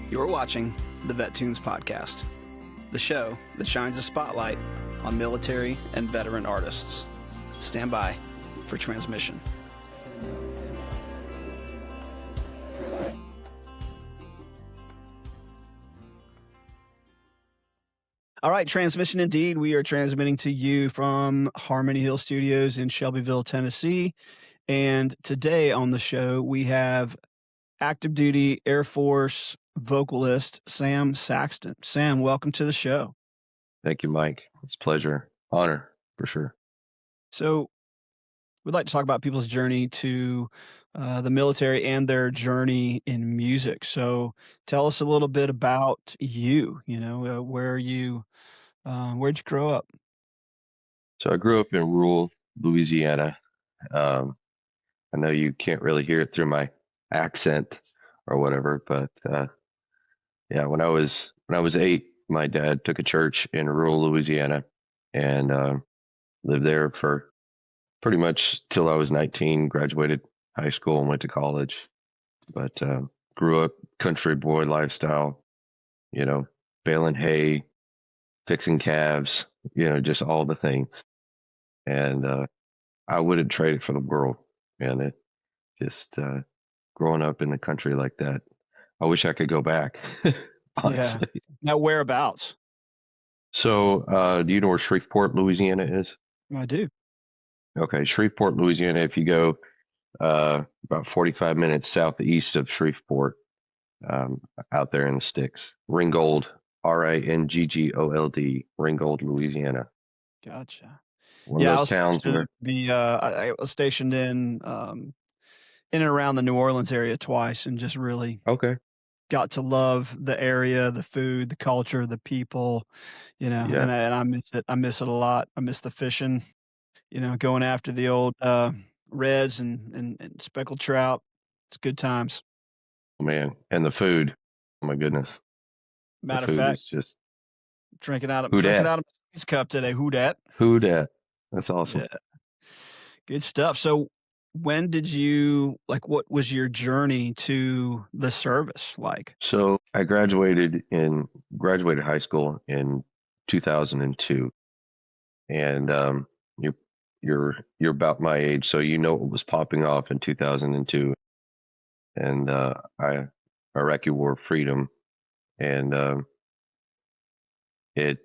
You're watching the VetTunes podcast, the show that shines a spotlight on military and veteran artists. Stand by for transmission. All right, transmission indeed. We are transmitting to you from Harmony Hill Studios in Shelbyville, Tennessee. And today on the show, we have active duty Air Force vocalist Sam Saxton. Sam, welcome to the show. Thank you, Mike. It's a pleasure. Honor, for sure. So we'd like to talk about people's journey to the military and their journey in music. So tell us a little bit about you, where'd you grow up? So I grew up in rural Louisiana. I know you can't really hear it through my accent or whatever, but yeah, when I was 8, my dad took a church in rural Louisiana and lived there for pretty much till I was 19, graduated high school and went to college. But grew up country boy lifestyle, baling hay, fixing calves, just all the things. And I wouldn't trade it for the world. And it just growing up in the country like that, I wish I could go back. Honestly. Yeah. Now, whereabouts? So, do you know where Shreveport, Louisiana is? I do. Okay, Shreveport, Louisiana. If you go about 45 minutes southeast of Shreveport, out there in the sticks, Ringgold, Ringgold, Ringgold, Louisiana. Gotcha. One of those towns where I was stationed in and around the New Orleans area twice, and just really got to love the area, the food, the culture, the people, and I miss it. I miss it a lot. I miss the fishing, going after the old reds and speckled trout. It's good times. Oh, man, and the food. Oh my goodness. Matter of fact, just drinking out of his cup today. Who dat? That's awesome. Yeah. Good stuff. So when did you, what was your journey to the service like? So I graduated high school in 2002. And you're about my age, so what was popping off in 2002. And Iraqi War of Freedom, and it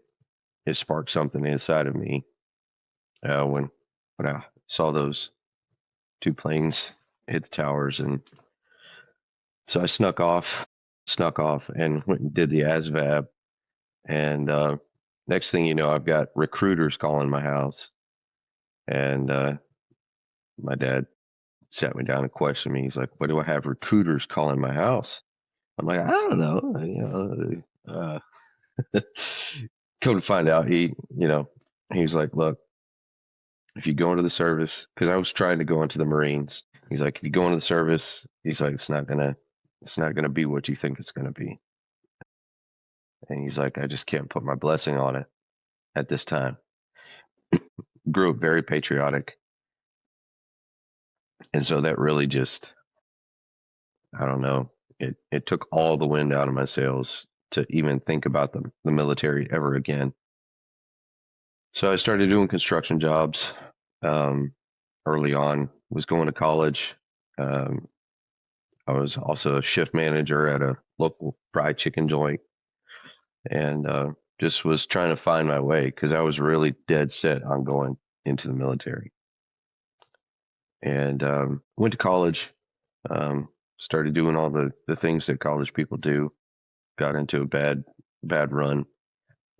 sparked something inside of me when I saw those 2 planes hit the towers. And so I snuck off and went and did the ASVAB. And next thing you know, I've got recruiters calling my house. And my dad sat me down and questioned me. He's like, "Why do I have recruiters calling my house?" I'm like, "I don't know." Come to find out, he was like, "Look, if you go into the service," because I was trying to go into the Marines. He's like, "If you go into the service," he's like, it's not gonna be what you think it's gonna be." And he's like, "I just can't put my blessing on it at this time." Grew up very patriotic. And so that really just, I don't know, it took all the wind out of my sails to even think about the military ever again. So I started doing construction jobs early on, was going to college. I was also a shift manager at a local fried chicken joint, and just was trying to find my way because I was really dead set on going into the military. And went to college, started doing all the things that college people do, got into a bad run.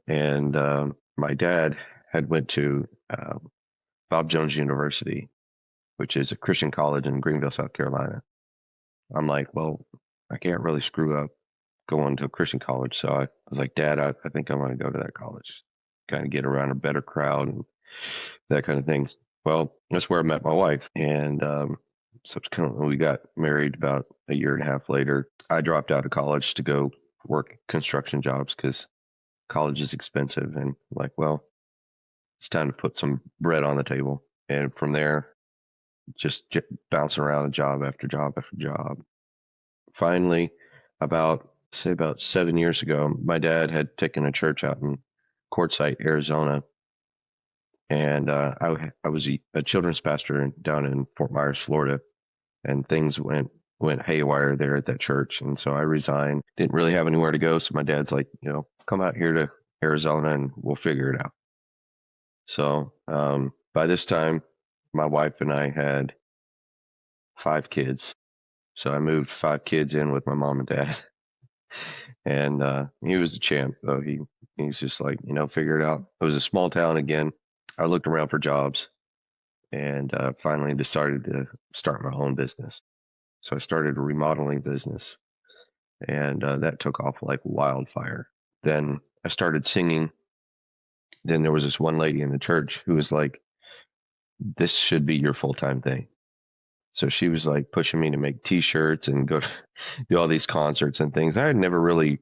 And my dad had went to Bob Jones University, which is a Christian college in Greenville, South Carolina. I'm like, well, I can't really screw up going to a Christian college. So I was like, "Dad, I think I want to go to that college, kind of get around a better crowd and that kind of thing." Well, that's where I met my wife. And subsequently, we got married about a year and a half later. I dropped out of college to go work construction jobs because college is expensive. And like, well, it's time to put some bread on the table. And from there, just bouncing around job after job after job. Finally, about say about 7 years ago, my dad had taken a church out in Quartzsite, Arizona, and I was a children's pastor down in Fort Myers, Florida, and things went haywire there at that church, and so I resigned. Didn't really have anywhere to go, so my dad's like, come out here to Arizona and we'll figure it out. So by this time, my wife and I had 5 kids. So I moved 5 kids in with my mom and dad. And he was a champ, though. He's just like, figure it out. It was a small town again. I looked around for jobs and finally decided to start my own business. So I started a remodeling business, and that took off like wildfire. Then I started singing. Then there was this one lady in the church who was like, this should be your full-time thing. So she was like pushing me to make t-shirts and go do all these concerts and things. I had never really,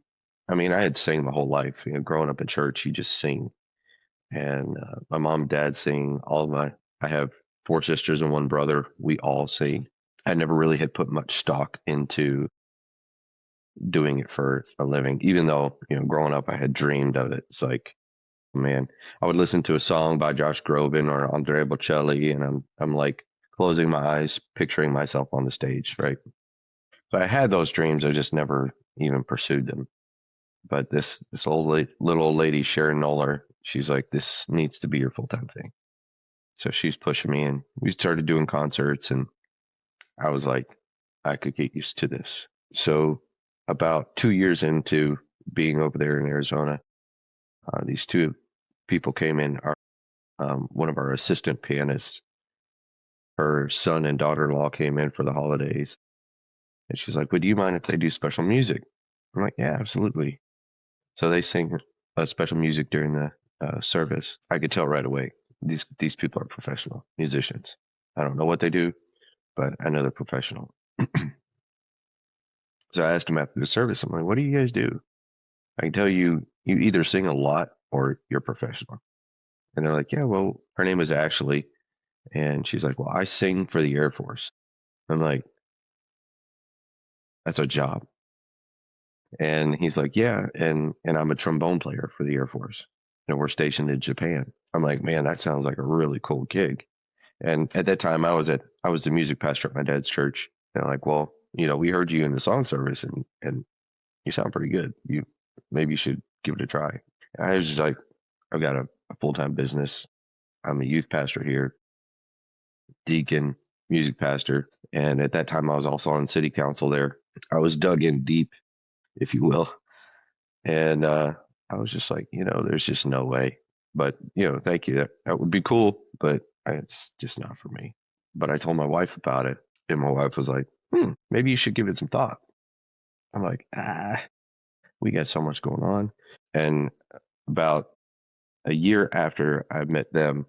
I had sang my whole life, growing up in church, you just sing. And my mom and dad sing, I have 4 sisters and 1 brother. We all sing. I never really had put much stock into doing it for a living, even though, growing up I had dreamed of it. It's like, man, I would listen to a song by Josh Groban or Andrea Bocelli, and I'm like closing my eyes, picturing myself on the stage, right? So I had those dreams, I just never even pursued them. But this little old lady, Sharon Noller, she's like, this needs to be your full-time thing. So she's pushing me, and we started doing concerts, and I was like, I could get used to this. So about 2 years into being over there in Arizona, these 2 people came in. One of our assistant pianists, her son and daughter-in-law came in for the holidays, and she's like, would you mind if they do special music? I'm like, yeah, absolutely. So they sing special music during the service. I could tell right away, these people are professional musicians. I don't know what they do, but I know they're professional. So I asked them after the service, I'm like, what do you guys do? I can tell you either sing a lot or you're professional. And they're like, yeah, well, her name is Ashley. And she's like, well, I sing for the Air Force. I'm like, that's a job. And he's like, yeah, and I'm a trombone player for the Air Force. And we're stationed in Japan. I'm like, man, that sounds like a really cool gig. And at that time I was the music pastor at my dad's church. And I'm like, well, we heard you in the song service and you sound pretty good. Maybe you should give it a try. And I was just like, I've got a full-time business. I'm a youth pastor here, deacon, music pastor. And at that time I was also on city council there. I was dug in deep, if you will. And I was just like, there's just no way. But, thank you. That would be cool, but it's just not for me. But I told my wife about it, and my wife was like, maybe you should give it some thought. I'm like, we got so much going on. And about a year after I met them,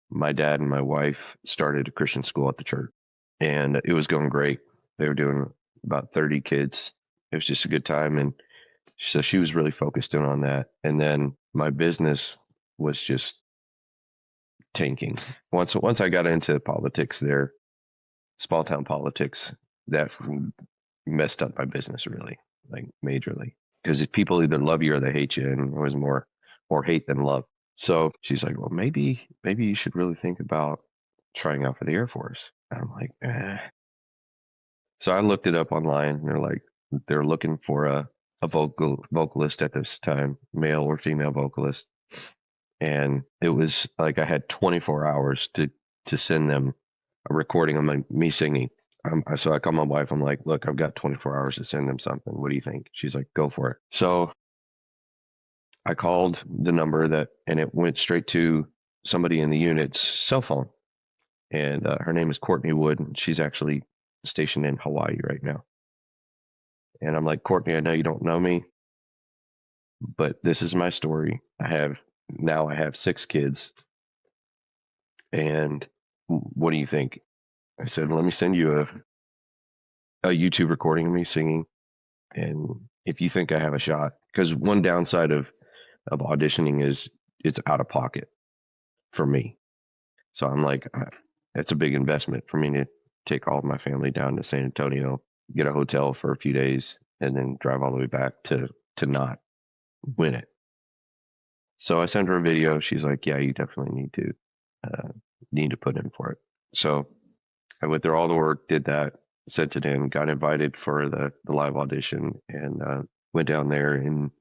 my dad and my wife started a Christian school at the church, and it was going great. They were doing about 30 kids. It was just a good time. And so she was really focused in on that. And then my business was just tanking. Once I got into politics there, small town politics, that messed up my business really, like majorly. Because if people either love you or they hate you, and it was more hate than love. So she's like, well, maybe you should really think about trying out for the Air Force. And I'm like, So I looked it up online, and they're looking for a vocalist at this time, male or female vocalist. And it was like I had 24 hours to send them a recording of me singing. So I called my wife. I'm like, look, I've got 24 hours to send them something. What do you think? She's like, go for it. So I called the number and it went straight to somebody in the unit's cell phone. And her name is Courtney Wood. And she's actually stationed in Hawaii right now. And I'm like, Courtney, I know you don't know me, but this is my story. I have 6 kids. And what do you think? I said, let me send you a YouTube recording of me singing. And if you think I have a shot, because one downside of auditioning is it's out of pocket for me. So I'm like, that's a big investment for me to take all of my family down to San Antonio, get a hotel for a few days, and then drive all the way back to not win it. So I sent her a video. She's like, "Yeah, you definitely need to put in for it." So I went through all the work, did that, sent it in, got invited for the live audition, and went down there in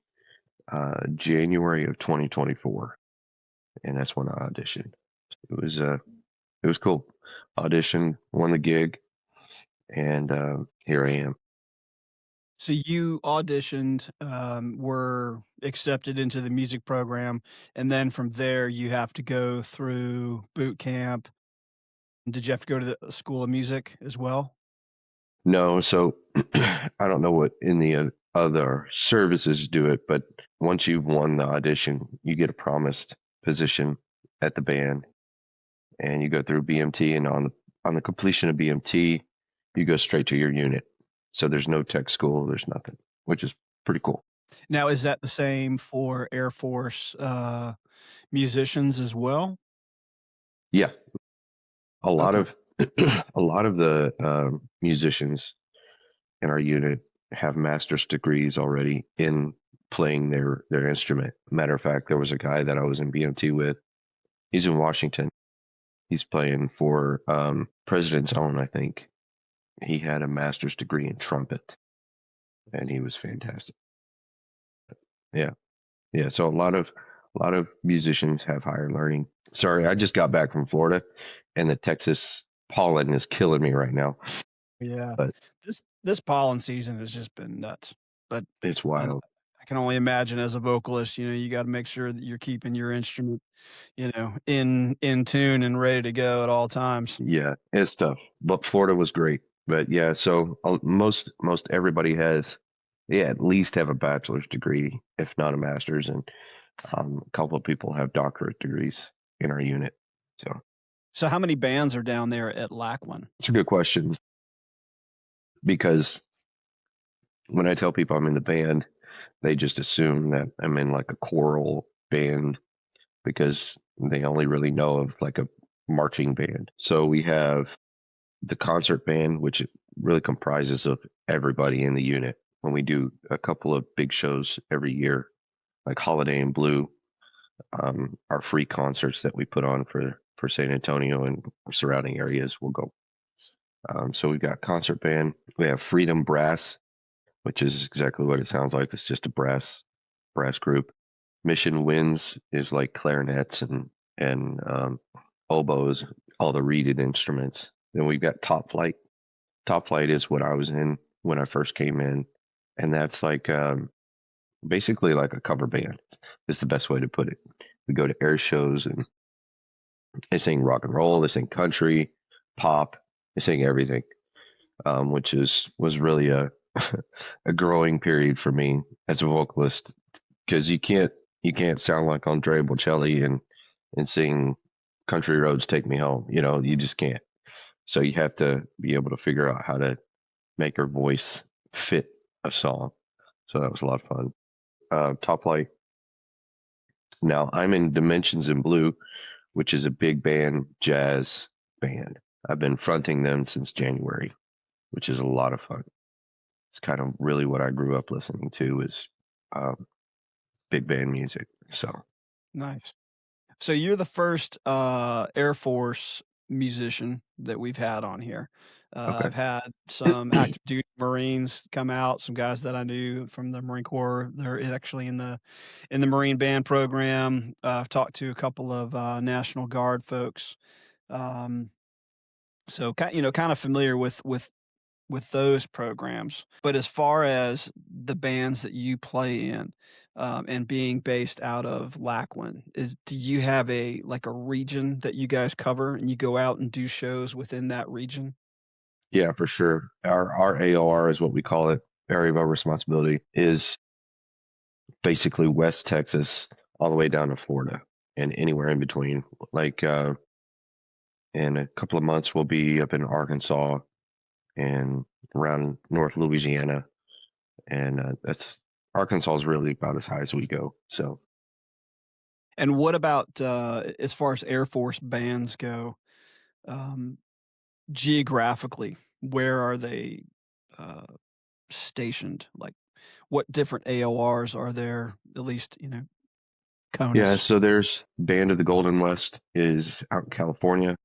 January of 2024, and that's when I auditioned. It was cool. Auditioned, won the gig, and here I am. So you auditioned, were accepted into the music program, and then from there you have to go through boot camp. Did you have to go to the School of Music as well? No, so I don't know what in the other services do it, but once you've won the audition, you get a promised position at the band, and you go through BMT, and on the completion of BMT, you go straight to your unit. So there's no tech school, there's nothing, which is pretty cool. Now, is that the same for Air Force, musicians as well? Yeah, a lot Okay. of a lot of the musicians in our unit have master's degrees already in playing their instrument. Matter of fact, there was a guy that I was in BMT with. He's in Washington. He's playing for President's Own, I think. He had a master's degree in trumpet, and he was fantastic. Yeah, yeah. So a lot of musicians have higher learning. Sorry, I just got back from Florida, and the Texas pollen is killing me right now. Yeah. But This pollen season has just been nuts, but it's I wild. I can only imagine as a vocalist, you gotta make sure that you're keeping your instrument, in tune and ready to go at all times. Yeah, it's tough. But Florida was great. But yeah, so most everybody has, yeah, at least have a bachelor's degree, if not a master's, and a couple of people have doctorate degrees in our unit. So So how many bands are down there at Lackland? it's a good question because when I tell people I'm in the band, they just assume that I'm in like a choral band because they only really know of like a marching band. So we have the concert band, which really comprises of everybody in the unit. When we do a couple of big shows every year, like Holiday in Blue, our free concerts that we put on for San Antonio and surrounding areas will go. So we've got concert band. We have Freedom Brass, which is exactly what it sounds like. It's just a brass group. Mission Winds is like clarinets and oboes, all the reeded instruments. Then we've got Top Flight. Top Flight is what I was in when I first came in, and that's like basically like a cover band. Is the best way to put it. We go to air shows and they sing rock and roll, they sing country, pop, they sing everything, which was really a a growing period for me as a vocalist because you can't sound like Andre Bocelli and sing Country Roads Take Me Home. You just can't. So you have to be able to figure out how to make your voice fit a song. So that was a lot of fun. Top Light. Now I'm in Dimensions in Blue, which is a big band jazz band. I've been fronting them since January, which is a lot of fun. It's kind of really what I grew up listening to is big band music. So Nice. So you're the first, Air Force musician that we've had on here. okay, I've had some active duty Marines come out, some guys that I knew from the Marine Corps. They're actually in the Marine band program. I've talked to a couple of, National Guard folks. Um, so kind of familiar with those programs. But as far as the bands that you play in, and being based out of Lackland, do you have like a region that you guys cover and you go out and do shows within that region? yeah, for sure. Our AOR is what we call it. Area of our responsibility is basically West Texas all the way down to Florida and anywhere in between. Like in a couple of months, we'll be up in Arkansas and around North Louisiana, and that's Arkansas is really about as high as we go. So And what about, as far as Air Force bands go, um, geographically, where are they, uh, stationed? Like, what different AORs are there, at least, Yeah, CONUS? so there's Band of the Golden West is out in California,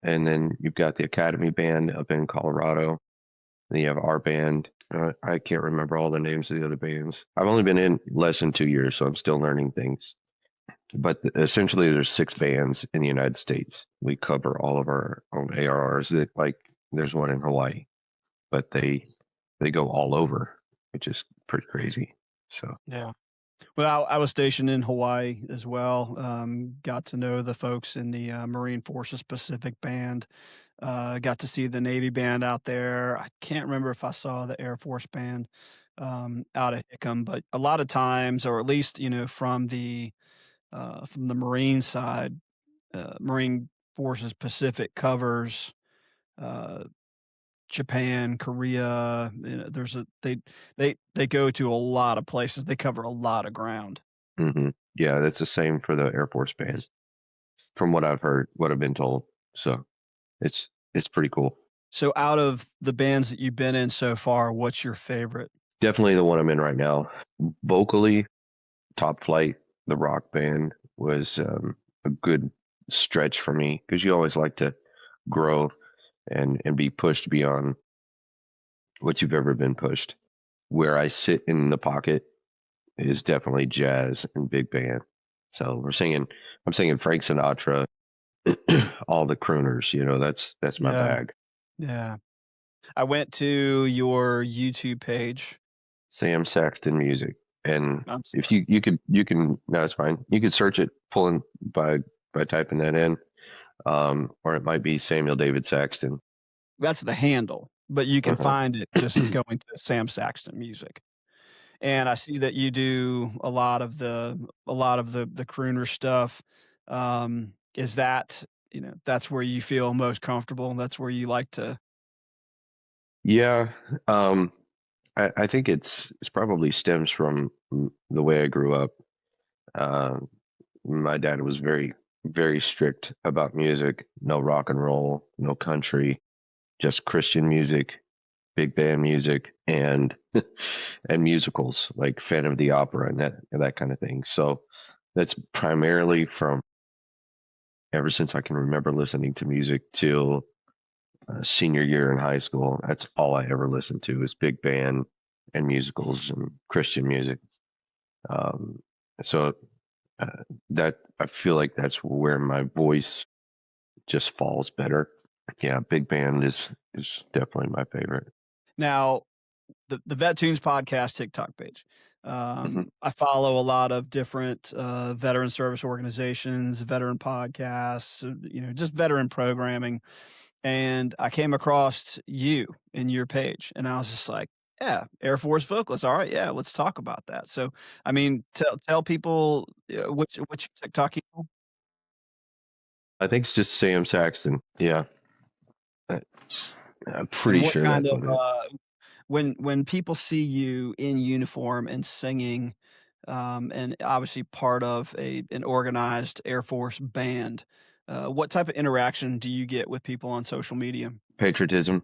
and then you've got the Academy Band up in Colorado. Then you have our band. I can't remember all the names of the other bands. I've only been in less than 2 years, so I'm still learning things. But essentially, there's 6 bands in the United States. We cover all of our own ARRs. That like there's one in Hawaii, but they go all over, which is pretty crazy. So Yeah. Well, I was stationed in Hawaii as well. Got to know the folks in the Marine Forces Pacific Band. Got to see the Navy band out there. I can't remember if I saw the Air Force band out of Hickam, but a lot of times, or at least from the Marine side, Marine Forces Pacific covers uh, Japan, Korea. There's a they go to a lot of places. They cover a lot of ground. yeah, that's the same for the Air Force band, from what I've heard, what I've been told. So it's pretty cool. So, out of the bands that you've been in so far, what's your favorite? Definitely the one I'm in right now. Vocally, Top Flight, the rock band, was a good stretch for me because you always like to grow and be pushed beyond what you've ever been pushed. Where I sit in the pocket is definitely jazz and big band. So I'm singing Frank Sinatra, all the crooners. That's my Yeah, bag. yeah. I went to your YouTube page. Sam Saxton music, and I'm if sorry. you can no, it's fine. You could search it pulling by typing that in, or it might be Samuel David Saxton. That's the handle, but you can Uh-huh. find it just going to Sam Saxton Music. And I see that you do a lot of the crooner stuff. Is that, that's where you feel most comfortable? That's where you like to. Yeah, um, I think it's probably stems from the way I grew up. Uh, my dad was very strict about music. No rock and roll, no country, just Christian music, big band music, and and musicals like Phantom of the Opera and that kind of thing. So that's primarily from ever since I can remember listening to music till senior year in high school. That's all I ever listened to is big band and musicals and Christian music. Um, so that I feel like that's where my voice just falls better. Yeah, big band is definitely my favorite. Now, the VetTunes podcast TikTok page. Hmm. I follow a lot of different veteran service organizations, veteran podcasts, just veteran programming. And I came across you in your page, and I was just like, "Yeah, Air Force vocalist. All right, yeah, let's talk about that." So, I mean, tell people which TikTok handle I think it's just Sam Saxton. Yeah, I- I'm and pretty what sure kind that's of what it is. when people see you in uniform and singing, and obviously part of an organized Air Force band, what type of interaction do you get with people on social media? Patriotism,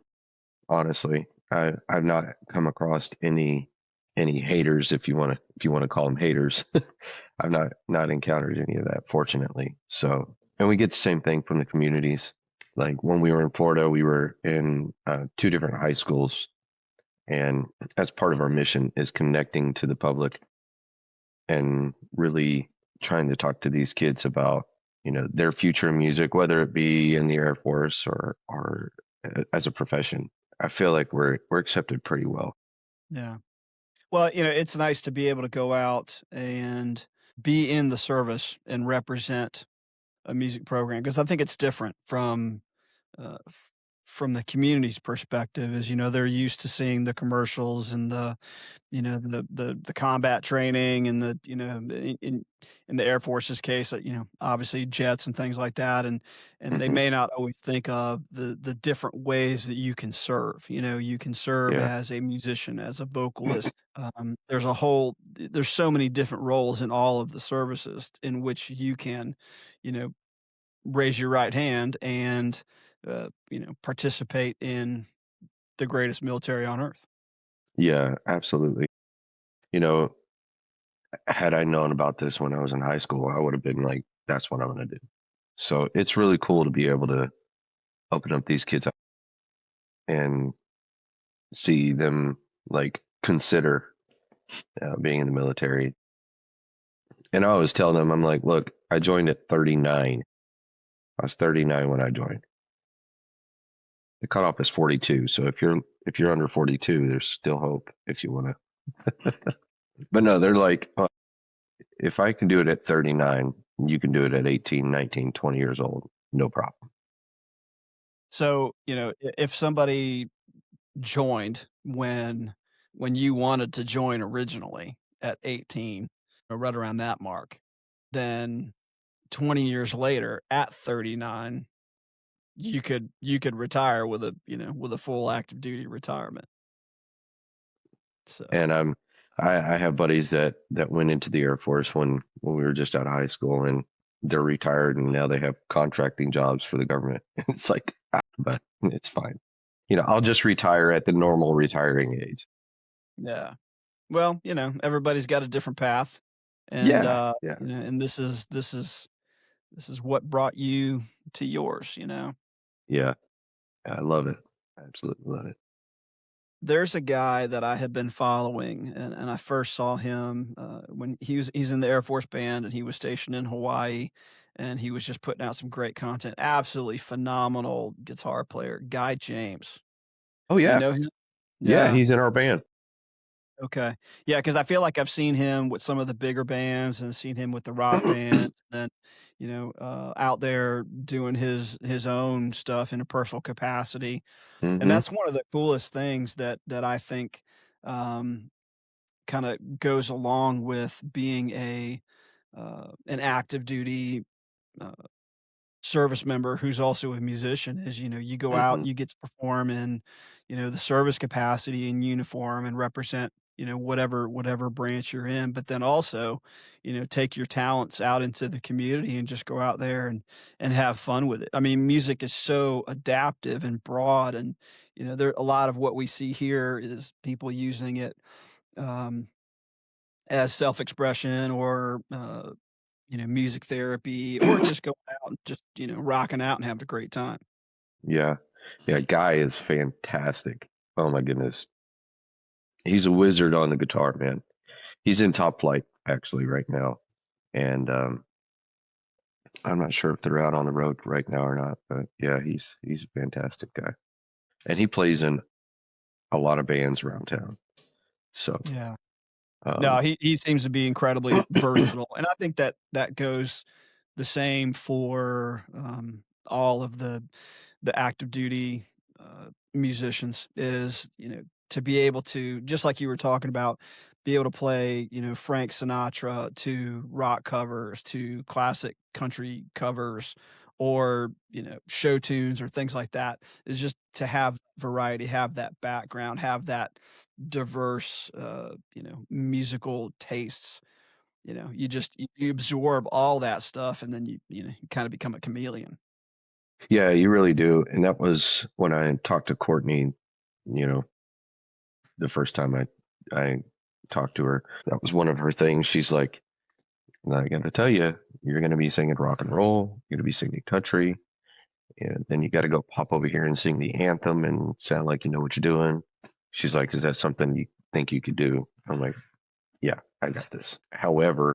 honestly. I've not come across any haters, if you want to call them haters. I've not encountered any of that, fortunately. So, and we get the same thing from the communities. Like when we were in Florida, we were in 2 different high schools, and as part of our mission is connecting to the public and really trying to talk to these kids about their future in music, whether it be in the Air Force or as a profession. I feel like we're accepted pretty well. Yeah. Well, it's nice to be able to go out and be in the service and represent a music program because I think it's different from the community's perspective. Is they're used to seeing the commercials and the combat training and in the Air Force's case, obviously jets and things like that, and they Hmm. may not always think of the different ways that you can serve. You can serve Yeah, as a musician, as a vocalist. There's so many different roles in all of the services in which you can, you know, raise your right hand and participate in the greatest military on earth. Yeah, absolutely. You know, had I known about this when I was in high school, I would have been like, that's what I'm going to do. So it's really cool to be able to open up these kids and see them like consider being in the military. And I always tell them, I'm like, look, I joined at 39. I was 39 when I joined. The cutoff is 42. So if you're under 42, there's still hope if you want to. But no, they're like, if I can do it at 39, you can do it at 18, 19, 20 years old. No problem. So, if somebody joined when you wanted to join originally at 18, or right around that mark, then 20 years later at 39, you could retire with a full active duty retirement. So, And I have buddies that went into the Air Force when we were just out of high school, and they're retired, and now they have contracting jobs for the government. It's like, but it's fine. I'll just retire at the normal retiring age. yeah. Well, everybody's got a different path, and, Yeah, yeah, and this is what brought you to yours. yeah. I love it. I absolutely love it. There's a guy that I have been following, and I first saw him, when he's in the Air Force Band, and he was stationed in Hawaii, and he was just putting out some great content. Absolutely phenomenal guitar player, Guy James. Oh Do you yeah, know him? yeah. Yeah. He's in our band. Okay. Yeah, because I feel like I've seen him with some of the bigger bands and seen him with the rock band, and then, out there doing his own stuff in a personal capacity. And Hmm. that's one of the coolest things that I think, um, kinda goes along with being an active duty, uh service member who's also a musician is, you go out, Hmm. you get to perform in, the service capacity in uniform and represent, whatever branch you're in, but then also, take your talents out into the community and just go out there and have fun with it. I mean, music is so adaptive and broad, and there a lot of what we see here is people using it um, as self-expression or music therapy, or just going out and just, rocking out and having a great time. Yeah, yeah. Guy is fantastic. Oh my goodness, he's a wizard on the guitar, man. He's in top flight actually right now, and I'm not sure if they're out on the road right now or not. But yeah, he's a fantastic guy, and he plays in a lot of bands around town. So, Yeah. No, um, he seems to be incredibly versatile, and I think that goes the same for, all of the active duty, musicians is, to be able to, just like you were talking about, be able to play, Frank Sinatra to rock covers, to classic country covers, or, show tunes or things like that, is just to have variety, have that background, have that diverse, musical tastes. You absorb all that stuff, and then you kinda become a chameleon. yeah, you really do. And that was when I talked to Courtney. You know, the first time I talked to her, that was one of her things. She's like, I got to tell you, you're going to be singing rock and roll, you're going to be singing country, and then you got to go pop over here and sing the anthem and sound like you know what you're doing. She's like, is that something you think you could do? I'm like, yeah, I got this. However,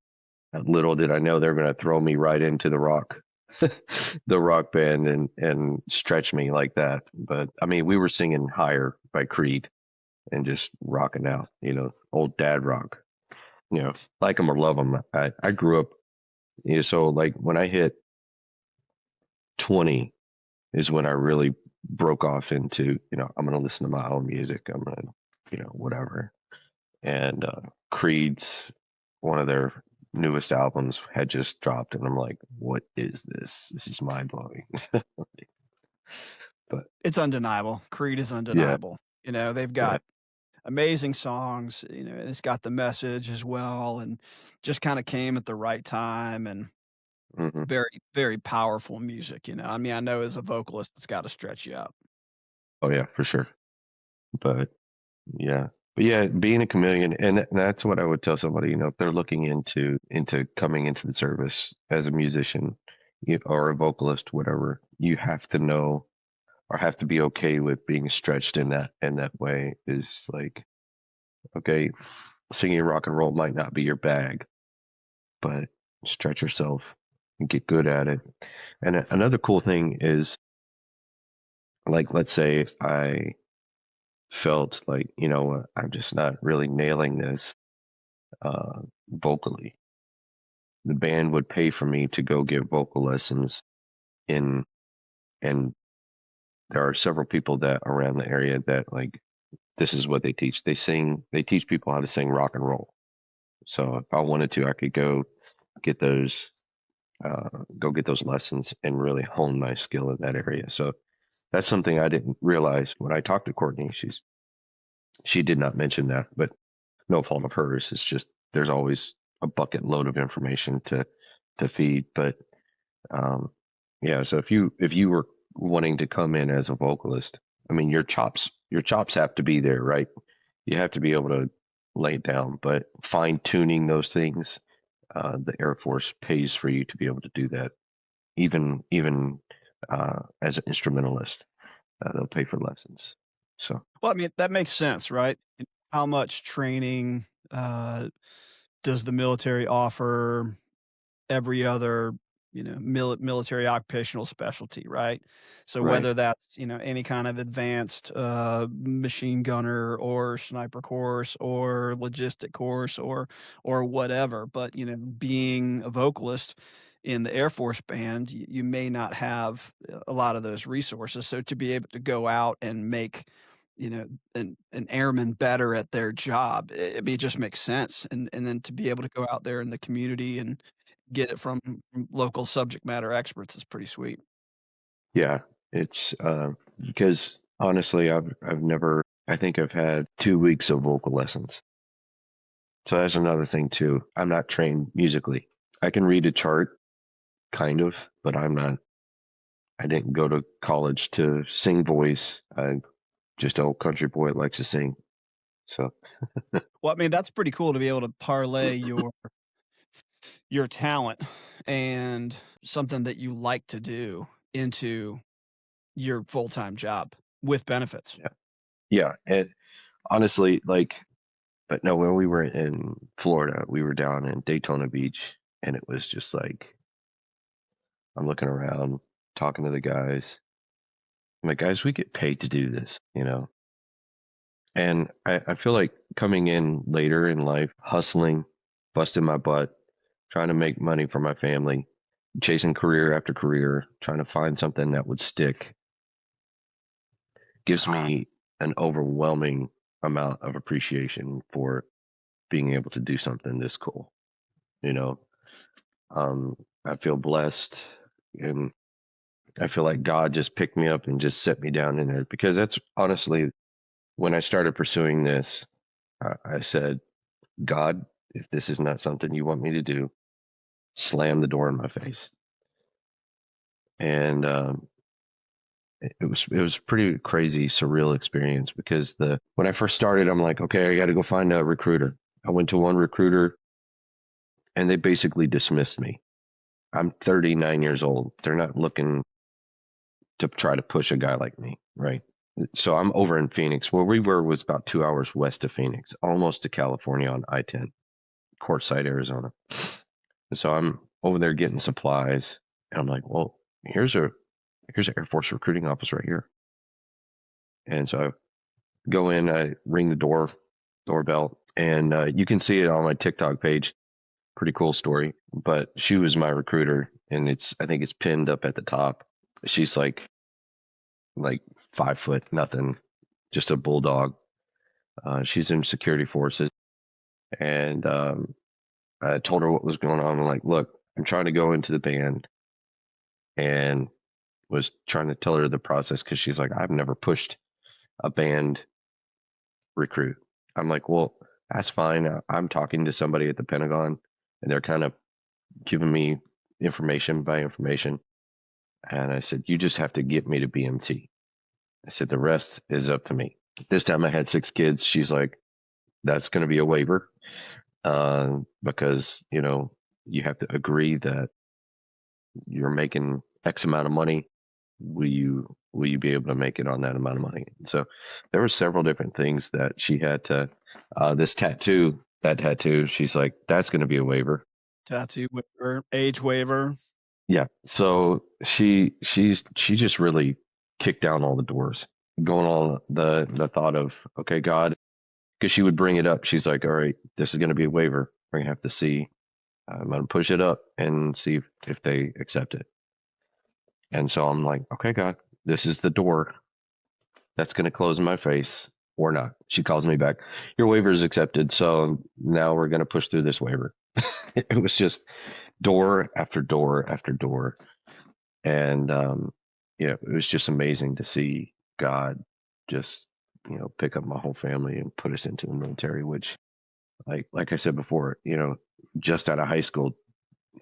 little did I know they're going to throw me right into the rock, the rock band, and stretch me like that. But I mean, we were singing "Higher" by Creed and just rocking out, old dad rock. Like them or love them. I grew up, so like when I hit 20 is when I really broke off into, I'm going to listen to my own music. I'm going to, whatever. And Creed's one of their newest albums had just dropped, and I'm like, what is this? This is mind blowing. But It's undeniable. Creed is yeah, undeniable. They've yeah. got amazing songs, and it's got the message as well, and just kinda came at the right time, and Hmm. very, very powerful music. I mean, I know as a vocalist, it's gotta stretch you out. Oh yeah, for sure. But yeah. But yeah, being a chameleon, and that's what I would tell somebody, if they're looking into coming into the service as a musician, or a vocalist, whatever, you have to know or have to be okay with being stretched in that way. Is like, okay, singing rock and roll might not be your bag, but stretch yourself and get good at it. And another cool thing is, like, let's say I felt like, I'm just not really nailing this vocally. The band would pay for me to go give vocal lessons in, and there are several people that around the area that, like, this is what they teach. They teach people how to sing rock and roll. So if I wanted to, I could get those, go get those lessons and really hone my skill in that area. So that's something I didn't realize when I talked to Courtney. She did not mention that, but no fault of hers. It's just there's always a bucket load of information to feed. But yeah, so if you were wanting to come in as a vocalist, I mean, your chops have to be there, right? You have to be able to lay it down, but fine tuning those things, the Air Force pays for you to be able to do that. Even as an instrumentalist, they'll pay for lessons. So Well, I mean, that makes sense, right? How much training does the military offer every other, military occupational specialty, right? So right, whether that's, any kind of advanced machine gunner or sniper course or logistic course or whatever, but being a vocalist in the Air Force band, you may not have a lot of those resources. So to be able to go out and make an airman better at their job, I mean, it just makes sense. And then to be able to go out there in the community and get it from local subject matter experts is pretty sweet. yeah, it's because honestly, I've never. I think I've had 2 weeks of vocal lessons. So that's another thing too. I'm not trained musically. I can read a chart, kind of, but I'm not. I didn't go to college to sing voice. I'm just an old country boy that likes to sing. So Well, I mean, that's pretty cool to be able to parlay your talent and something that you like to do into your full-time job with benefits. yeah, yeah, and honestly, like, but no, when we were in Florida, we were down in Daytona Beach, and it was just like I'm looking around, talking to the guys. I'm like, guys, we get paid to do this. And I feel like coming in later in life, hustling, busting my butt, trying to make money for my family, chasing career after career, trying to find something that would stick, gives me an overwhelming amount of appreciation for being able to do something this cool. You know, I feel blessed, and I feel like God just picked me up and just set me down in there, because that's honestly when I started pursuing this. I said, God, if this is not something you want me to do, slam the door in my face. And it was a pretty crazy, surreal experience, because the when I first started, I'm like, okay, I got to go find a recruiter. I went to one recruiter, and they basically dismissed me. I'm 39 years old. They're not looking to try to push a guy like me, right? So I'm over in Phoenix. Where we were was about 2 hours west of Phoenix, almost to California on I-10, Quartzsite, Arizona. And so I'm over there getting supplies, and I'm like, well, here's an Air Force recruiting office right here. And so I go in, I ring the doorbell, and you can see it on my TikTok page. Pretty cool story. But she was my recruiter, and I think it's pinned up at the top. She's like 5 foot, nothing, just a bulldog. She's in security forces, and I told her what was going on. I'm like, look, I'm trying to go into the band, and was trying to tell her the process, because she's like, I've never pushed a band recruit. I'm like, well, that's fine. I'm talking to somebody at the Pentagon, and they're kind of giving me information by information. And I said, you just have to get me to BMT. I said, the rest is up to me. This time I had 6 kids. She's like, that's going to be a waiver, because you have to agree that you're making X amount of money. Will you be able to make it on that amount of money? So there were several different things that she had to. This tattoo, that tattoo, she's like, that's going to be a waiver. Tattoo waiver, age waiver. Yeah. So she just really kicked down all the doors, going on the thought of, okay, God, because she would bring it up. She's like, all right, this is going to be a waiver. We're gonna have to see. I'm gonna push it up and see if they accept it. And so I'm like, okay, God, this is the door that's going to close in my face or not. She calls me back. Your waiver is accepted. So now we're going to push through this waiver. It was just door after door after door. And, it was just amazing to see God just, pick up my whole family and put us into the military, which like I said before, just out of high school,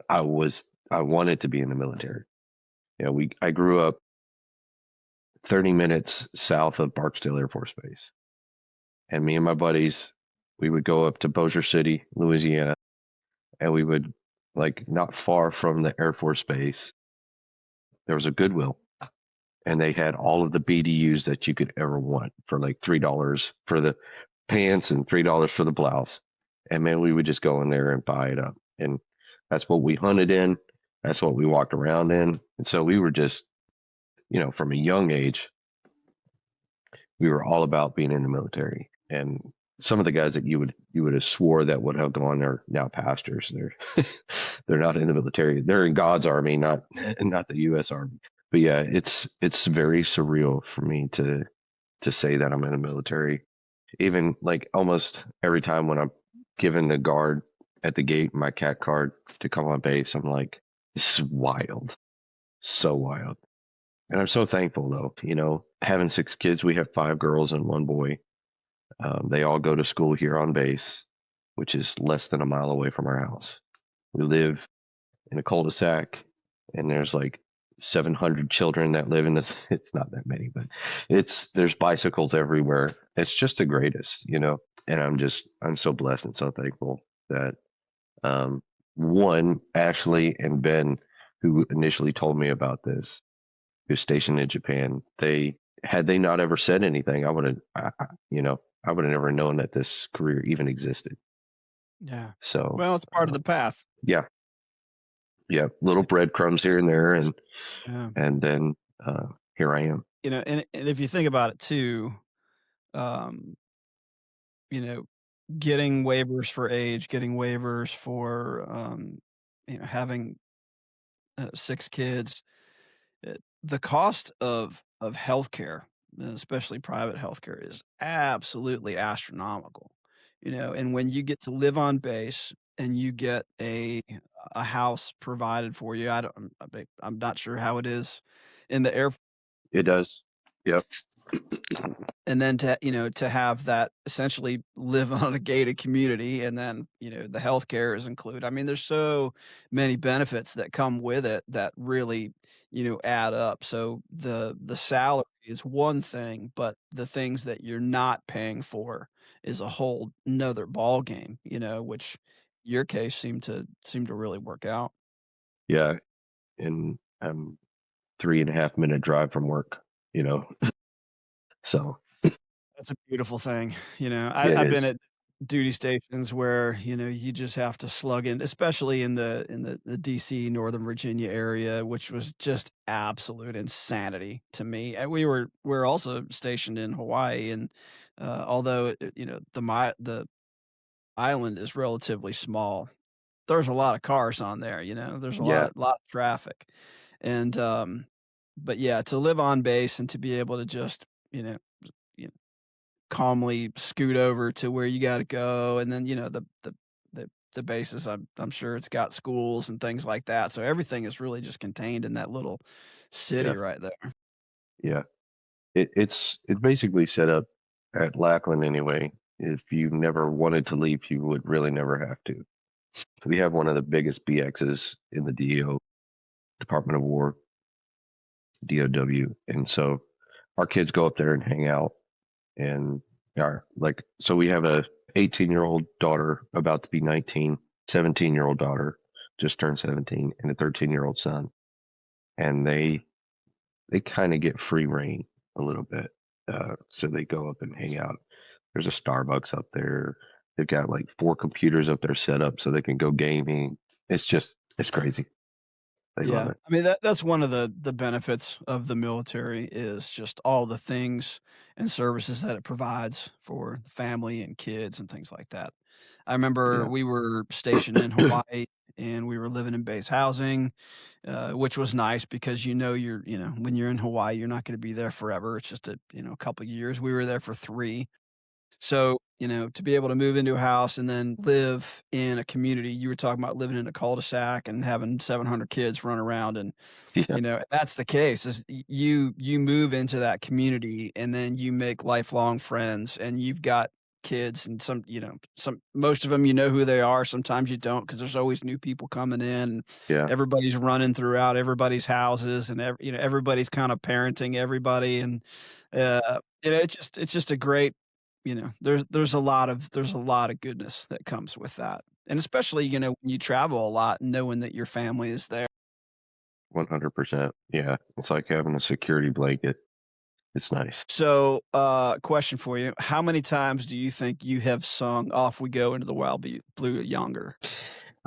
I wanted to be in the military. I grew up 30 minutes south of Barksdale Air Force Base. And me and my buddies, we would go up to Bossier City, Louisiana, and we would, not far from the Air Force Base, there was a Goodwill. And they had all of the BDUs that you could ever want for like $3 for the pants and $3 for the blouse. And man, we would just go in there and buy it up. And that's what we hunted in. That's what we walked around in. And so we were just, from a young age, we were all about being in the military. And some of the guys that you would have swore that would have gone are now pastors. They're not in the military. They're in God's army, not the U.S. Army. But yeah, it's very surreal for me to say that I'm in the military. Even like almost every time when I'm given the guard at the gate, my cat card to come on base, I'm like, this is wild, so wild. And I'm so thankful though, having 6 kids, we have 5 girls and 1 boy. They all go to school here on base, which is less than a mile away from our house. We live in a cul-de-sac, and there's like 700 children that live in this. It's not that many, but there's bicycles everywhere. It's just the greatest, and I'm so blessed and so thankful that, one, Ashley and Ben, who initially told me about this, who's stationed in Japan, had they not ever said anything, I would have never known that this career even existed. Yeah. So, well, it's part of the path. Yeah. Yeah. Little breadcrumbs here and there. And, yeah. And then, here I am. And if you think about it too, getting waivers for age, getting waivers for, having 6 kids, the cost of healthcare, especially private healthcare, is absolutely astronomical. And when you get to live on base and you get a house provided for you, I'm not sure how it is in the Air. It does. Yep. And then to have that essentially live on a gated community, and then, the healthcare is included. I mean, there's so many benefits that come with it that really, add up. So the salary is one thing, but the things that you're not paying for is a whole nother ball game, which your case seemed to really work out. Yeah. And I'm 3.5 minute drive from work, so. That's a beautiful thing. I've been at duty stations where, you just have to slug in, especially in the DC, Northern Virginia area, which was just absolute insanity to me. And we're also stationed in Hawaii, and although the island is relatively small, there's a lot of cars on there. There's a lot of traffic, and but yeah, to live on base and to be able to just calmly scoot over to where you got to go, and then the bases, I'm sure it's got schools and things like that, so everything is really just contained in that little city right there. Yeah, it's basically set up at Lackland anyway. If you never wanted to leave, you would really never have to. We have one of the biggest BXs in the DO, Department of War, DOW, and so our kids go up there and hang out. And so we have 18-year-old daughter about to be 19, 17-year-old daughter just turned 17, and a 13-year-old son, and they kind of get free reign a little bit. So they go up and hang out. There's a Starbucks up there. They've got like 4 computers up there set up so they can go gaming. It's crazy. They love Yeah. it. I mean, that's one of the benefits of the military is just all the things and services that it provides for the family and kids and things like that. I remember Yeah. we were stationed in Hawaii and we were living in base housing, which was nice because when you're in Hawaii, you're not going to be there forever. It's just a couple of years. We were there for 3. So, to be able to move into a house and then live in a community, you were talking about living in a cul-de-sac and having 700 kids run around and, Yeah. that's the case is you move into that community and then you make lifelong friends and you've got kids and most of them, who they are. Sometimes you don't because there's always new people coming in and Yeah. everybody's running throughout everybody's houses and everybody's kind of parenting everybody. And, it's just a great, there's a lot of goodness that comes with that. And especially, when you travel a lot and knowing that your family is there. 100%. Yeah. It's like having a security blanket. It's nice. So, question for you. How many times do you think you have sung Off We Go into the Wild Blue Yonder?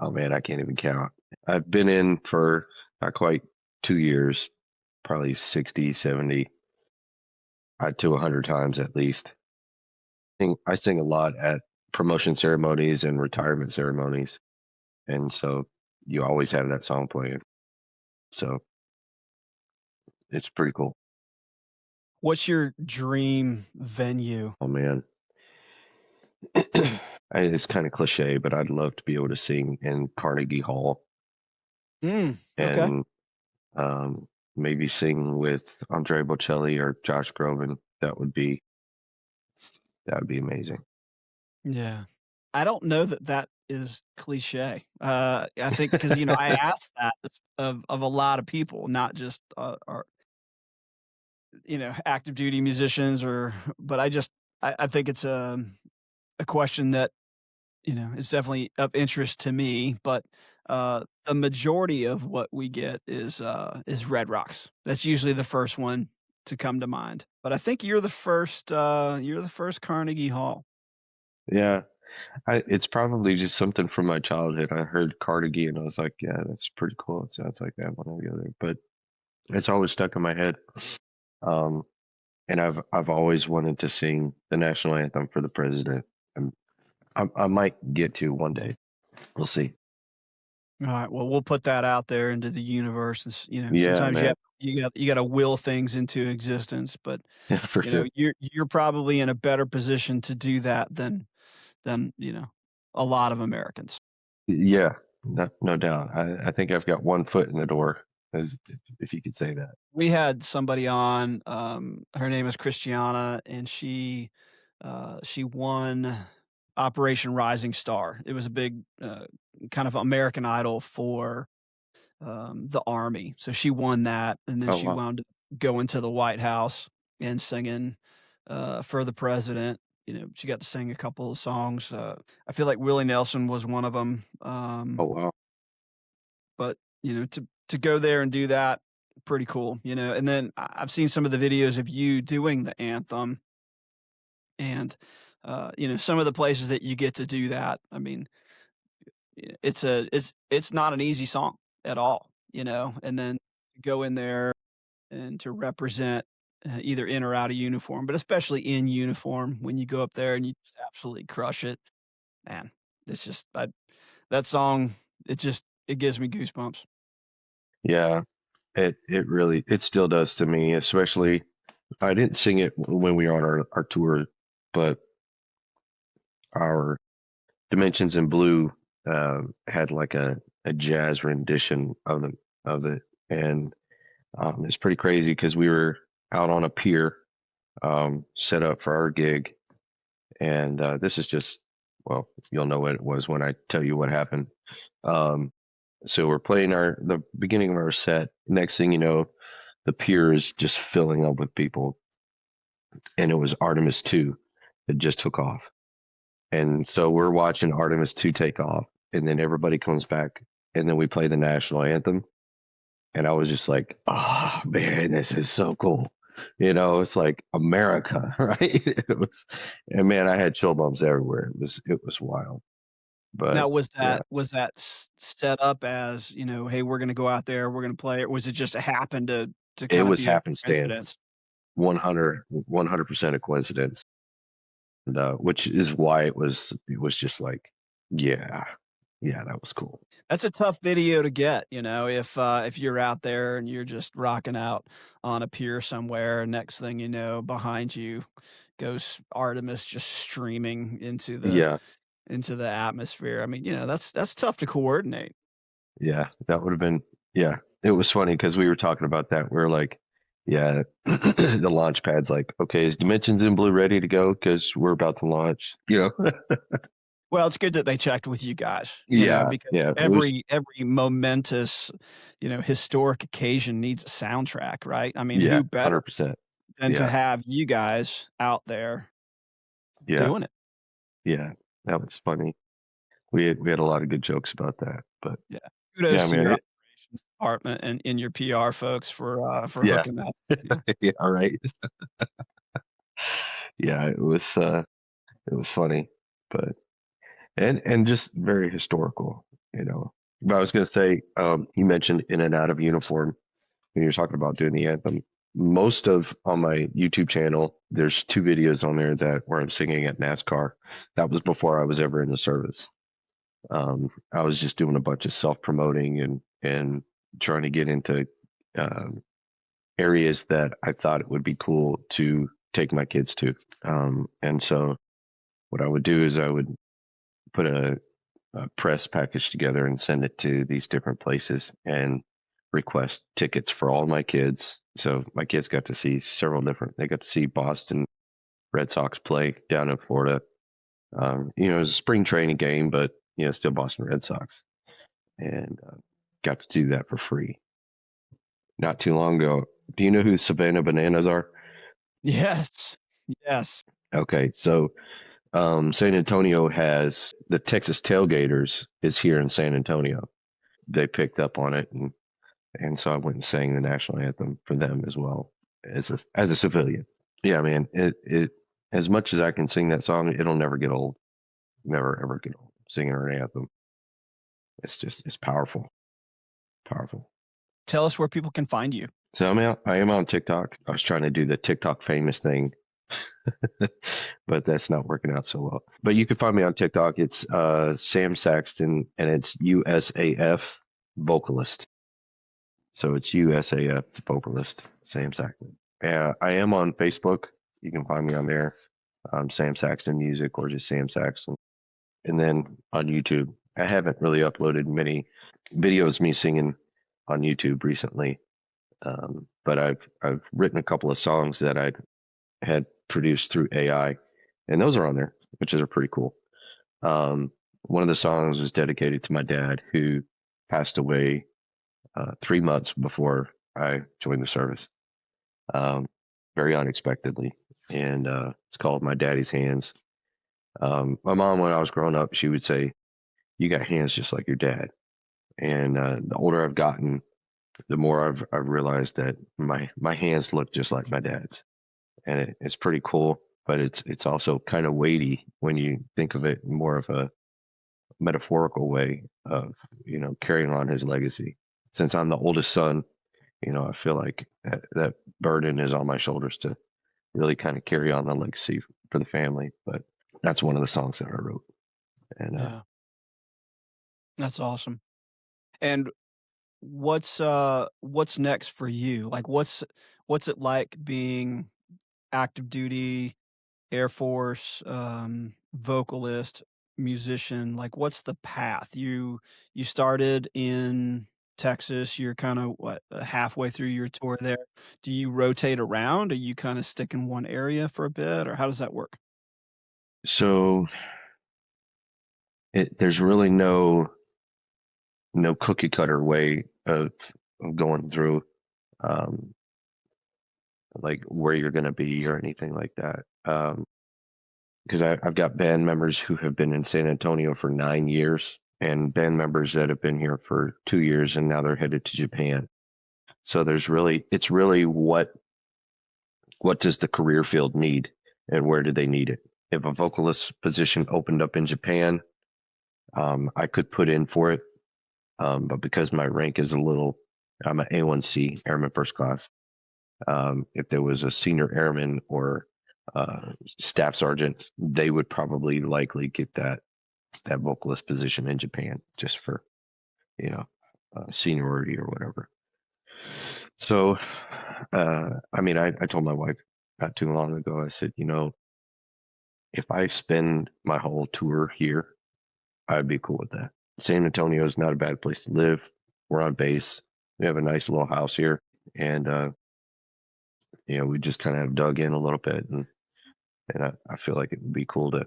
Oh man, I can't even count. I've been in for not quite 2 years, probably 60, 70, to 100 times at least. I sing a lot at promotion ceremonies and retirement ceremonies, and so you always have that song playing. So it's pretty cool. What's your dream venue? Oh man, it's kind of cliche, but I'd love to be able to sing in Carnegie Hall Okay. and maybe sing with Andre Bocelli or Josh Groban. That would be amazing. Yeah. I don't know that is cliche. I think because I asked that of a lot of people, not just, our active duty musicians but I think it's a question that, is definitely of interest to me, but, the majority of what we get is Red Rocks. That's usually the first one to come to mind, but I think you're the first Carnegie Hall. Yeah, it's probably just something from my childhood. I heard Carnegie and I was like, yeah, that's pretty cool. It sounds like that one or the other, but it's always stuck in my head. Um, and I've always wanted to sing the national anthem for the president. And I might get to one day. We'll see. All right, well, we'll put that out there into the universe. Yeah, Sometimes man. you got to will things into existence, but Yeah, for sure. you're probably in a better position to do that than a lot of Americans. Yeah, no doubt. I think I've got one foot in the door, as if you could say that. We had somebody on, her name is Christiana, and she won Operation Rising Star. It was a big, kind of American Idol for, the Army. So she won that, and then Oh she wow. wound up going to the White House and singing, for the president. She got to sing a couple of songs. I feel like Willie Nelson was one of them. Oh wow. But, to go there and do that, pretty cool, and then I've seen some of the videos of you doing the anthem and, some of the places that you get to do that. I mean, it's not an easy song at all, and then go in there and to represent, either in or out of uniform, but especially in uniform when you go up there and you just absolutely crush it. Man, it's just that song, it gives me goosebumps. Yeah, it still does to me, especially I didn't sing it when we were on our tour, but our Dimensions in Blue had like a jazz rendition of it, and it's pretty crazy because we were out on a pier set up for our gig, and this is just well, you'll know what it was when I tell you what happened. So we're playing the beginning of our set. Next thing you know, the pier is just filling up with people, and it was Artemis 2 that just took off. And so we're watching Artemis 2 take off, and then everybody comes back, and then we play the national anthem. And I was just like, oh man, this is so cool. It's like America, right? It was, and man, I had chill bumps everywhere. It was wild. Now But was yeah, that set up as, "Hey, we're gonna go out there, we're gonna play," or was it just happened to it kinda was be a happenstance, coincidence? 100% a coincidence. And, which is why it was just like, yeah, yeah, that was cool. That's a tough video to get, if you're out there and you're just rocking out on a pier somewhere, and next thing you know, behind you goes Artemis just streaming Yeah, into the atmosphere. I mean, that's tough to coordinate. yeah, that would have been, yeah. It was funny because we were talking about that. We were like, yeah, the launch pad's like, okay, is Dimensions in Blue ready to go? Because we're about to launch, Well, it's good that they checked with you guys, Yeah, because yeah, it was, every momentous, historic occasion needs a soundtrack, right? I mean, yeah, who better 100%. than to Yeah, have you guys out there yeah, doing it? yeah. That was funny. We had a lot of good jokes about that, but Yeah. yeah, Kudos to man, your operations department and your PR folks for yeah, hooking that with you. yeah, all right. Yeah, it was funny, but and just very historical. But I was gonna say, you mentioned in and out of uniform when you're talking about doing the anthem. Most of on my YouTube channel, there's 2 videos on there that where I'm singing at NASCAR. That was before I was ever in the service. I was just doing a bunch of self promoting and trying to get into um, areas that I thought it would be cool to take my kids to. And so what I would do is I would put a press package together and send it to these different places and request tickets for all my kids. So my kids got to see several different. They got to see Boston Red Sox play down in Florida. It was a spring training game, but still Boston Red Sox, and got to do that for free. Not too long ago. Do you know who Savannah Bananas are? Yes. Yes. Okay, so San Antonio has the Texas Tailgaters is here in San Antonio. They picked up on it, and so I went and sang the national anthem for them as well as a civilian. Yeah, man. It as much as I can sing that song, it'll never get old. Never ever get old singing an anthem. It's powerful, powerful. Tell us where people can find you. So I am on TikTok. I was trying to do the TikTok famous thing, but that's not working out so well. But you can find me on TikTok. It's Sam Saxton, and it's USAF Vocalist. So it's USAF Vocalist, Sam Saxton. Yeah, I am on Facebook. You can find me on there. Sam Saxton Music or just Sam Saxton. And then on YouTube, I haven't really uploaded many videos of me singing on YouTube recently. But I've written a couple of songs that I had produced through AI, and those are on there, which are pretty cool. One of the songs was dedicated to my dad, who passed away 3 months before I joined the service, very unexpectedly, and it's called "My Daddy's Hands." My mom, when I was growing up, she would say, "You got hands just like your dad," and the older I've gotten, the more I've realized that my hands look just like my dad's, and it's pretty cool. But it's also kind of weighty when you think of it more of a metaphorical way of carrying on his legacy. Since I'm the oldest son, I feel like that burden is on my shoulders to really kind of carry on the legacy for the family. But that's one of the songs that I wrote, and Yeah. That's awesome. And what's next for you? Like, what's it like being active duty, Air Force, vocalist, musician? Like, what's the path? You started in Texas. You're kind of halfway through your tour there. Do you rotate around? Are you kind of stick in one area for a bit, or how does that work? so there's really no cookie cutter way of going through um, like where you're going to be or anything like that. because I've got band members who have been in San Antonio for 9 years, and band members that have been here for 2 years, and now they're headed to Japan. So it's really what does the career field need, and where do they need it? If a vocalist position opened up in Japan, I could put in for it, but because my rank is I'm an A1C, Airman First Class. If there was a senior airman or staff sergeant, they would probably likely get that vocalist position in Japan just for, seniority or whatever. So, I told my wife not too long ago, I said, if I spend my whole tour here, I'd be cool with that. San Antonio is not a bad place to live. We're on base. We have a nice little house here, and we just kind of dug in a little bit, and I feel like it would be cool to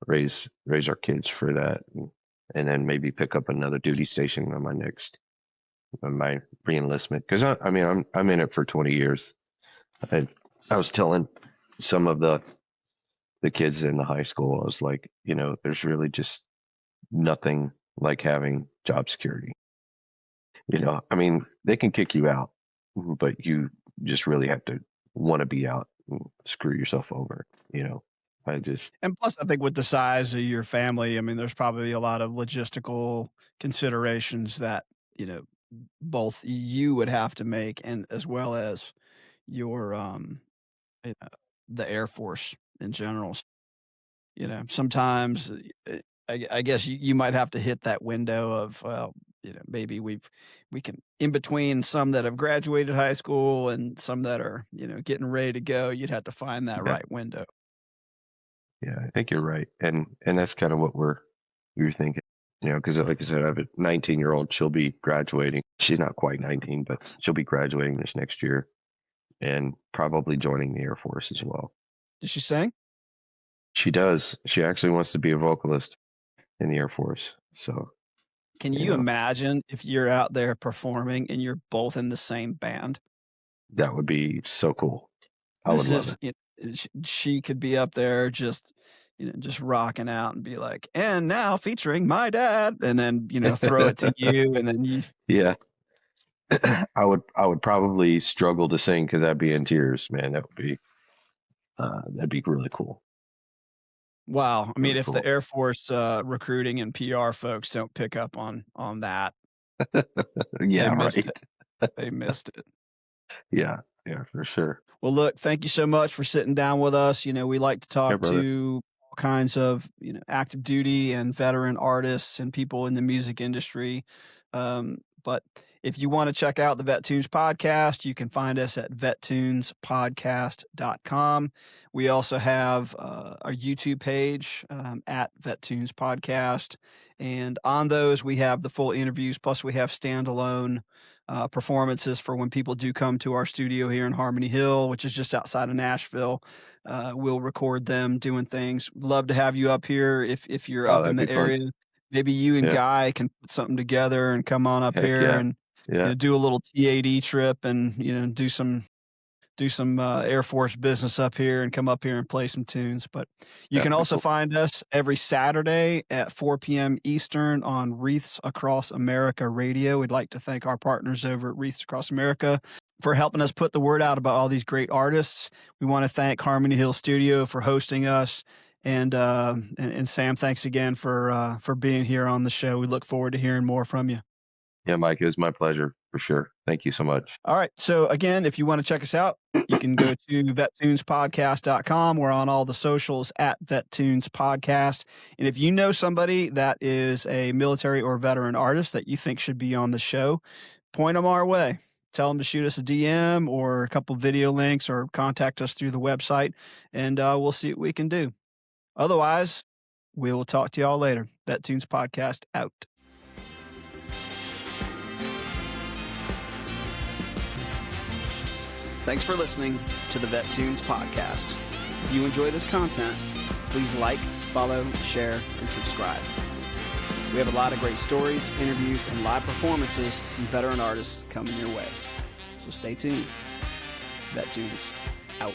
raise our kids for that, and then maybe pick up another duty station on my re-enlistment, because I'm in it for 20 years. I was telling some of the kids in the high school, I was like, there's really just nothing like having job security. They can kick you out, but you just really have to want to be out and screw yourself over. And plus, I think with the size of your family, there's probably a lot of logistical considerations that, both you would have to make, and as well as your, the Air Force in general. Sometimes I guess you might have to hit that window of, well, maybe we can, in between some that have graduated high school and some that are, getting ready to go, you'd have to find that right window. Yeah, I think you're right. And that's kind of what we were thinking, because like I said, I have a 19-year-old, she'll be graduating. She's not quite 19, but she'll be graduating this next year and probably joining the Air Force as well. Does she sing? She does. She actually wants to be a vocalist in the Air Force. So can you imagine if you're out there performing and you're both in the same band? That would be so cool. I would love it. She could be up there just rocking out and be like, and now featuring my dad, and then, throw it to you, and then you. Yeah. I would probably struggle to sing because I'd be in tears, man. That'd be really cool. Wow. Really if cool. The Air Force recruiting and PR folks don't pick up on that. Yeah, right. They missed it. Yeah, for sure. Well, look, thank you so much for sitting down with us. We like to talk to all kinds of, active duty and veteran artists and people in the music industry. But if you want to check out the VetTunes podcast, you can find us at vettunespodcast.com. We also have our YouTube page at VetTunes Podcast. And on those, we have the full interviews, plus we have standalone performances for when people do come to our studio here in Harmony Hill, which is just outside of Nashville. We'll record them doing things. Love to have you up here if you're up in the area. Fun. Maybe you and Guy can put something together and come on up here and do a little TAD trip and do some Air Force business up here and come up here and play some tunes. But you can also find us every Saturday at 4 p.m. Eastern on Wreaths Across America Radio. We'd like to thank our partners over at Wreaths Across America for helping us put the word out about all these great artists. We want to thank Harmony Hill Studio for hosting us. And Sam, thanks again for being here on the show. We look forward to hearing more from you. Yeah, Mike, it was my pleasure for sure. Thank you so much. All right. So again, if you want to check us out, you can go to vettunespodcast.com. We're on all the socials at VetTunes Podcast. And if you know somebody that is a military or veteran artist that you think should be on the show, point them our way. Tell them to shoot us a DM or a couple video links or contact us through the website, and we'll see what we can do. Otherwise, we will talk to y'all later. VetTunes Podcast out. Thanks for listening to the VetTunes Podcast. If you enjoy this content, please like, follow, share, and subscribe. We have a lot of great stories, interviews, and live performances from veteran artists coming your way. So stay tuned. VetTunes out.